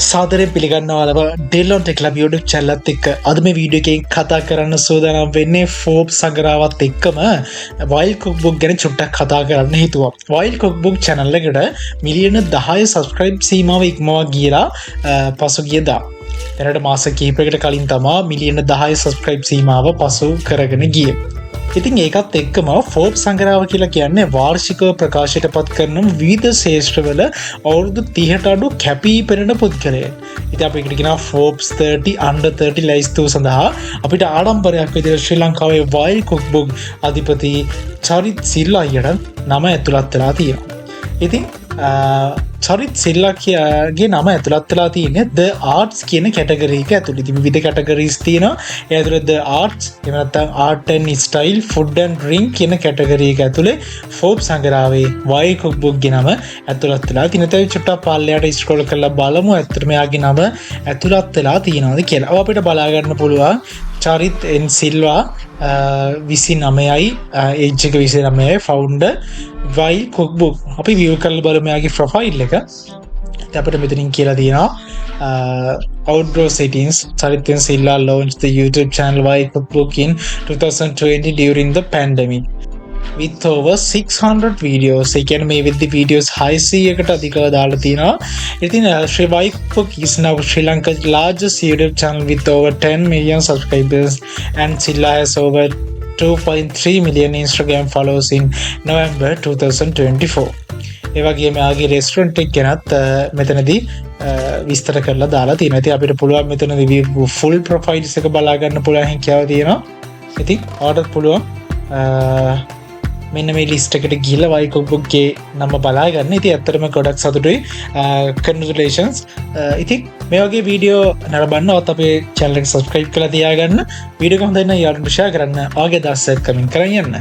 සාදරය පිළිගන්නවාලව ඩෙල්ලොන් tech ලබ් YouTube channel එකත් එක්ක අද මේ වීඩියෝ එකෙන් කතා කරන්න සූදානම් වෙන්නේ Forbes සංග්‍රහවත් එක්කම Wild Cookbook ගැන චුට්ටක් කතා කරන්න හිතුවා. Wild Cookbook channel එකට මිලියන 10 subscribe සීමාව ඉක්මවා ගියලා පසුගියදා. දැනට මාස කිහිපයකට කලින් තමා මිලියන 10 subscribe සීමාව පසු කරගෙන ගියේ. ඉතින් ඒකත් එක්කම Forbes සංග්‍රහව කියලා කියන්නේ වාර්ෂිකව ප්‍රකාශයට පත් කරන විවිධ ශේෂ්ත්‍රවල අවුරුදු 30ට අඩු කැපී පෙනෙන පුද්ගලයන්. ඉතින් අපි එකට කියනවා Forbes 30 under 30 ලයිස්තුව සඳහා අපිට ආඩම්බරයක් විදිහට ශ්‍රී ලංකාවේ Wild Cookbook අධිපති චරිත් සිල්වා අයියට නම ඇතුළත් වෙලා තියෙනවා. ඉතින් චරිත් සිල්ලාගේ නම ඇතුළත් වෙලා තියෙන්නේ The Arts කියන කැටගරි එක ඇතුළේ. ඉතින් විවිධ කැටගරීස් තියෙනවා. ඒ ඇතුළේ The Arts, එහෙම නැත්නම් Art and Style, Food and Drink කියන කැටගරි එක ඇතුළේ Forbes සංග්‍රහයේ Wild Cookbook ගේ නම ඇතුළත් වෙලා තියෙනවා. ඉතින් චුට්ටක් පල්ලයට ස්ක්‍රෝල් කරලා බලමු ඇත්තටම එයාගේ නම ඇතුළත් වෙලා තියෙනවද කියලා. ඔය අපිට බලා ගන්න පුළුවන් චරිත් එන් සිල්වා 29යි ඒජ් එක 29යි ෆවුන්ඩර් Wild Cookbook. අපි view කරලා බලමු එයාගේ ප්‍රොෆයිල් එක. අපිට මෙතනින් කියලා තියෙනවා outdoor settings. Charit and Silla launched the YouTube channel Wild Cookbook in 2020 during the pandemic with over 600 videos. ඒ කියන්නේ මේ විදිහේ videos 600කට අධිකව දාලා තිනවා. ඉතින් Sri Wild Cookbook is now Sri Lanka's largest YouTube channel with over 10 million subscribers, and Silla has over 2.3 million Instagram followers in November 2024. ඒ වගේම ආගේ restaurant එක ගැනත් මෙතනදී විස්තර කරලා දාලා තියෙනවා. ඉතින් අපිට පුළුවන් මෙතනදී full profiles එක බලා ගන්න පුළුවන් හැකියාව තියෙනවා. ඉතින් ඔයාලට පුළුවන් මෙන්න මේ ලිස්ට් එකට ගිහලා Wild Cookbook ගේ නම බලා ගන්න. ඉතින් ඇත්තටම ගොඩක් සතුටුයි. Congratulations. ඉතින් මේ වගේ වීඩියෝ නරඹන්නවත් අපේ channel එක subscribe කරලා තියාගන්න. වීඩියෝ එක හොඳ නම් යාළුවන්ට share කරන්න. ආගේ දවසක් කමින් කරන් යන්න.